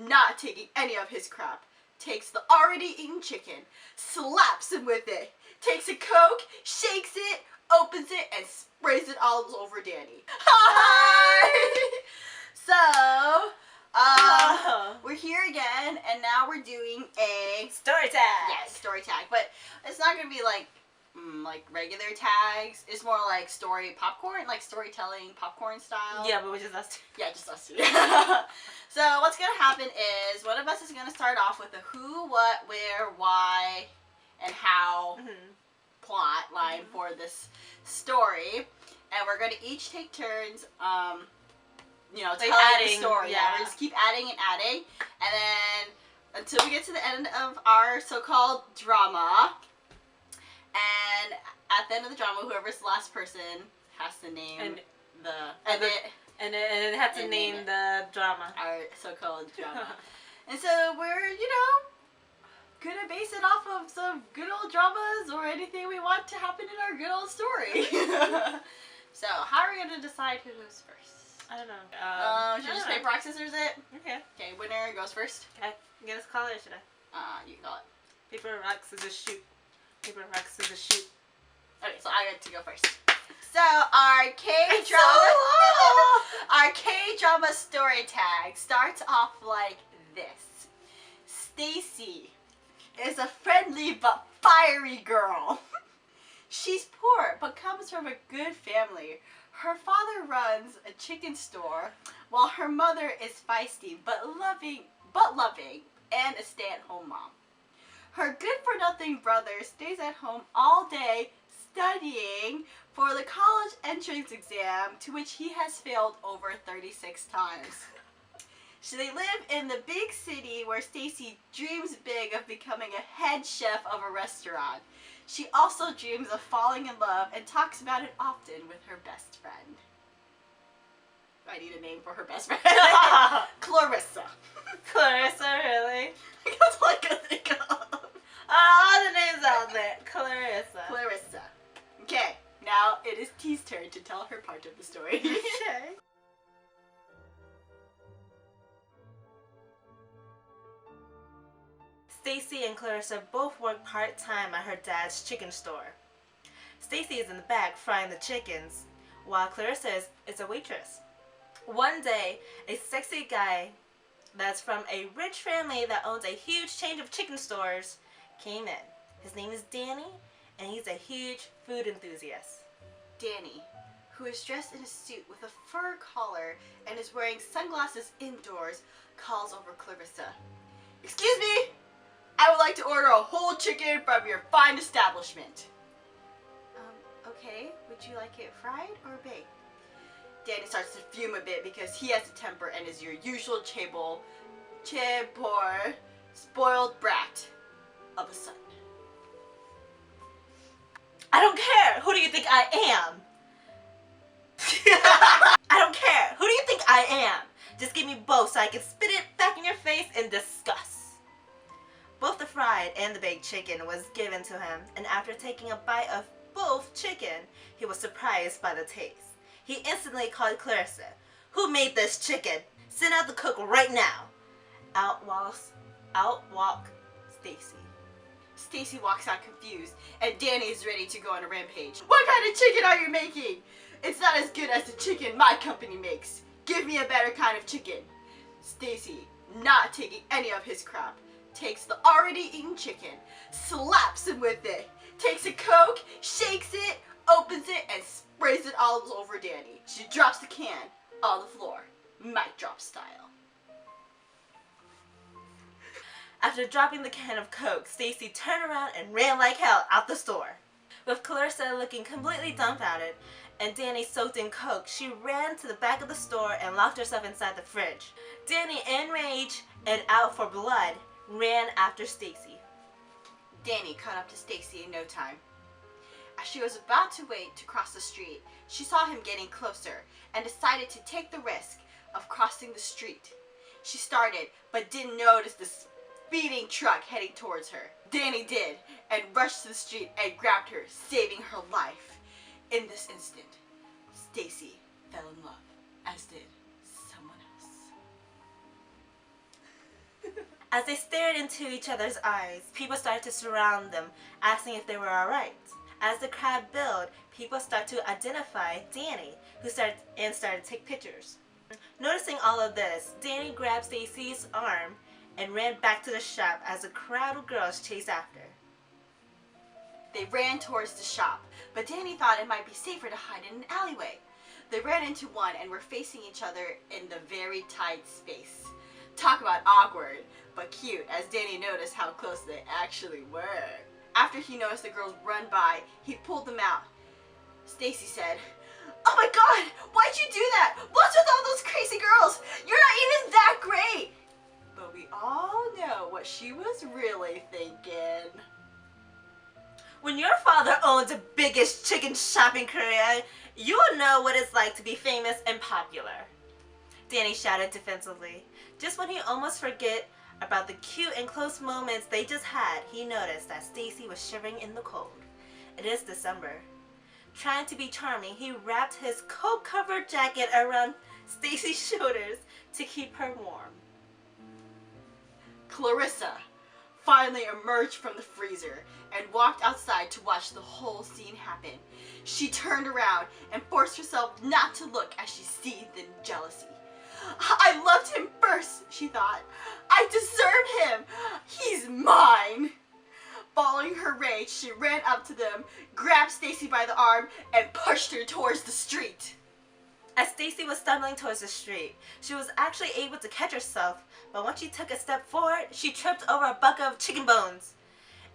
not taking any of his crap, takes the already eaten chicken, slaps him with it, takes a Coke, shakes it, opens it, and sprays it all over Danny. Hi! So, we're here again, and now we're doing a story tag. Yes, story tag. But it's not gonna be like regular tags. It's more like story popcorn, like storytelling popcorn style. Yeah, but we're just us two. Yeah, just us two. So what's gonna happen is one of us is gonna start off with a who, what, where, why, and how plot line for this story, and we're gonna each take turns. You know, telling the story. Yeah, we just keep adding and adding, and then until we get to the end of our so-called drama. And at the end of the drama, whoever's the last person has to name and it had to name the drama. Our so-called drama. And so we're, gonna base it off of some good old dramas or anything we want to happen in our good old story. So how are we gonna decide who goes first? I don't know. Should we just paper, rock, scissors it? Okay. Okay, winner goes first. Okay, you guys call it or should I? You can call it. Paper, rock, scissors, shoot. Paper, rock, scissors, shoot. Okay, so I get to go first. So our K-drama, our K-drama story tag starts off like this. Stacy is a friendly but fiery girl. She's poor but comes from a good family. Her father runs a chicken store, while her mother is feisty but loving and a stay-at-home mom. Her good-for-nothing brother stays at home all day studying for the college entrance exam, to which he has failed over 36 times. So they live in the big city where Stacy dreams big of becoming a head chef of a restaurant. She also dreams of falling in love and talks about it often with her best friend. I need a name for her best friend. Clarissa. Clarissa, really? That's all I could think of. All the names out there. Clarissa. Clarissa. Okay, now it is T's turn to tell her part of the story. Okay. Stacy and Clarissa both work part-time at her dad's chicken store. Stacy is in the back frying the chickens, while Clarissa is a waitress. One day, a sexy guy that's from a rich family that owns a huge chain of chicken stores came in. His name is Danny, and he's a huge food enthusiast. Danny, who is dressed in a suit with a fur collar and is wearing sunglasses indoors, calls over Clarissa. "Excuse me! I would like to order a whole chicken from your fine establishment." Okay. Would you like it fried or baked?" Danny starts to fume a bit because he has a temper and is your usual spoiled brat of a son. "I don't care! Who do you think I am?" "I don't care! Who do you think I am? Just give me both so I can spit it back in your face in disgust." Both the fried and the baked chicken was given to him, and after taking a bite of both chicken, he was surprised by the taste. He instantly called Clarissa. "Who made this chicken? Send out the cook right now." Out walked Stacy. Stacy walks out confused, and Danny is ready to go on a rampage. "What kind of chicken are you making? It's not as good as the chicken my company makes. Give me a better kind of chicken." Stacy, not taking any of his crap, takes the already eaten chicken, slaps him with it, takes a Coke, shakes it, opens it, and sprays it all over Danny. She drops the can on the floor, mic drop style. After dropping the can of Coke, Stacy turned around and ran like hell out the store. With Clarissa looking completely dumbfounded and Danny soaked in Coke, she ran to the back of the store and locked herself inside the fridge. Danny, enraged and out for blood, ran after Stacy. Danny caught up to Stacy in no time. As she was about to wait to cross the street, she saw him getting closer and decided to take the risk of crossing the street. She started, but didn't notice the speeding truck heading towards her. Danny did, and rushed to the street and grabbed her, saving her life. In this instant, Stacy fell in love, as did someone else. As they stared into each other's eyes, people started to surround them, asking if they were alright. As the crowd built, people started to identify Danny, who started to take pictures. Noticing all of this, Danny grabbed Stacy's arm and ran back to the shop as a crowd of girls chased after. They ran towards the shop, but Danny thought it might be safer to hide in an alleyway. They ran into one and were facing each other in the very tight space. Talk about awkward, but cute, as Danny noticed how close they actually were. After he noticed the girls run by, he pulled them out. Stacy said, "Oh my god, why'd you do that? What's with all those crazy girls? You're not even that great!" But we all know what she was really thinking. When your father owns the biggest chicken shop in Korea, you will know what it's like to be famous and popular. Danny shouted defensively. Just when he almost forget about the cute and close moments they just had, he noticed that Stacy was shivering in the cold. It is December. Trying to be charming, he wrapped his coat-covered jacket around Stacy's shoulders to keep her warm. Clarissa finally emerged from the freezer and walked outside to watch the whole scene happen. She turned around and forced herself not to look as she seethed in jealousy. "I loved him first," she thought. "I deserve him. He's mine." Following her rage, she ran up to them, grabbed Stacy by the arm, and pushed her towards the street. As Stacy was stumbling towards the street, she was actually able to catch herself, but once she took a step forward, she tripped over a bucket of chicken bones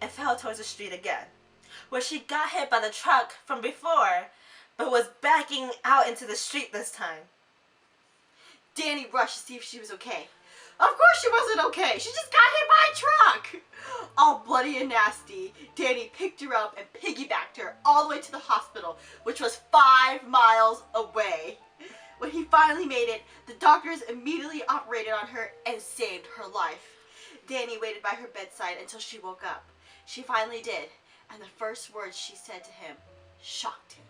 and fell towards the street again, where she got hit by the truck from before, but was backing out into the street this time. Danny rushed to see if she was okay. Of course she wasn't okay. She just got hit by a truck. All bloody and nasty, Danny picked her up and piggybacked her all the way to the hospital, which was 5 miles away. When he finally made it, the doctors immediately operated on her and saved her life. Danny waited by her bedside until she woke up. She finally did, and the first words she said to him shocked him.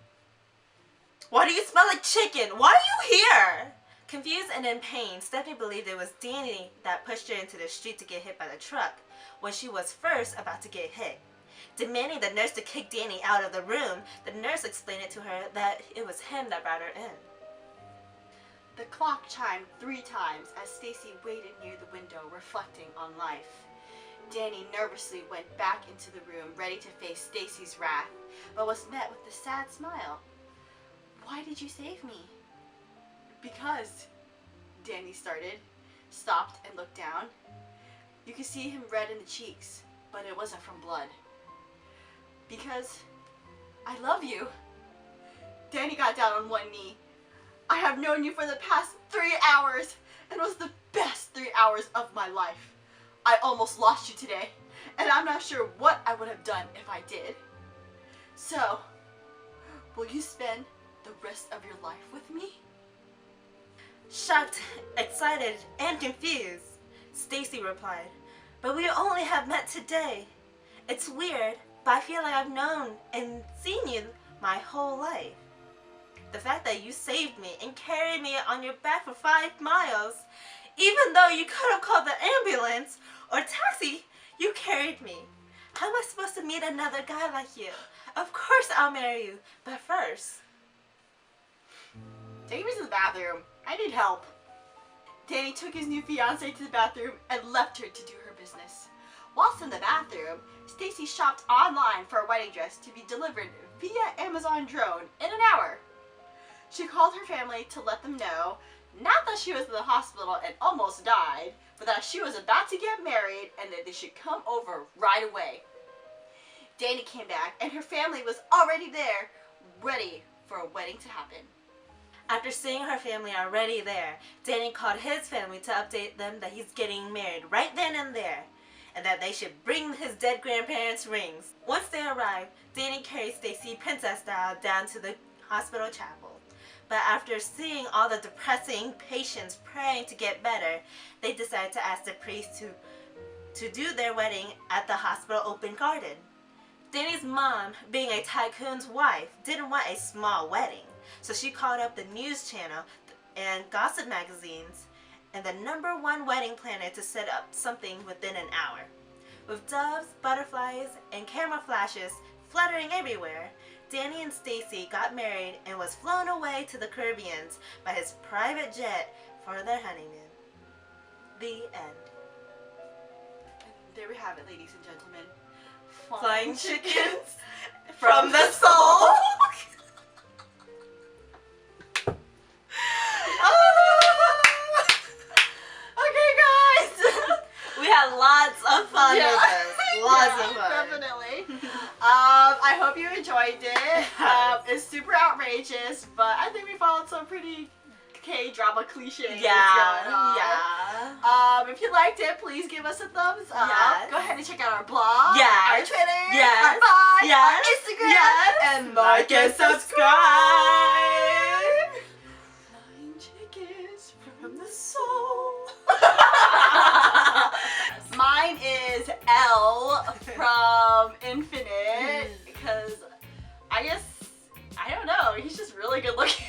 "Why do you smell like chicken? Why are you here?" Confused and in pain, Stephanie believed it was Danny that pushed her into the street to get hit by the truck when she was first about to get hit. Demanding the nurse to kick Danny out of the room, the nurse explained it to her that it was him that brought her in. The clock chimed 3 times as Stacy waited near the window, reflecting on life. Danny nervously went back into the room, ready to face Stacy's wrath, but was met with a sad smile. "Why did you save me?" "Because," Danny started, stopped and looked down. You could see him red in the cheeks, but it wasn't from blood. "Because I love you." Danny got down on one knee. "I have known you for the past 3 hours, and it was the best 3 hours of my life. I almost lost you today, and I'm not sure what I would have done if I did. So, will you spend the rest of your life with me?" Shocked, excited, and confused, Stacy replied, "But we only have met today. It's weird, but I feel like I've known and seen you my whole life. The fact that you saved me and carried me on your back for 5 miles, even though you could have called the ambulance or taxi, you carried me. How am I supposed to meet another guy like you? Of course I'll marry you, but first..." "Take me to the bathroom. I need help." Danny took his new fiancée to the bathroom and left her to do her business. Whilst in the bathroom, Stacy shopped online for a wedding dress to be delivered via Amazon drone in an hour. She called her family to let them know, not that she was in the hospital and almost died, but that she was about to get married and that they should come over right away. Danny came back and her family was already there, ready for a wedding to happen. After seeing her family already there, Danny called his family to update them that he's getting married right then and there, and that they should bring his dead grandparents' rings. Once they arrived, Danny carried Stacy princess style down to the hospital chapel. But after seeing all the depressing patients praying to get better, they decided to ask the priest to do their wedding at the hospital open garden. Danny's mom, being a tycoon's wife, didn't want a small wedding, so she called up the news channel and gossip magazines and the #1 wedding planner to set up something within an hour. With doves, butterflies, and camera flashes fluttering everywhere, Danny and Stacy got married and was flown away to the Caribbean by his private jet for their honeymoon. The end. There we have it, ladies and gentlemen. Flying chickens from the soul. Okay, guys. We had lots of fun with this. Lots of fun. Definitely. I hope you enjoyed it. It's super outrageous, but I think we followed some pretty K-drama cliches going on. Yeah. If you liked it, please give us a thumbs up. Yes. Go ahead and check out our blog, Yes. our Twitter, Yes. our blog, Yes. our Instagram, Yes. and Like and subscribe. Flying chickens from the soul. Mine is L from Infinite because I don't know, he's just really good looking.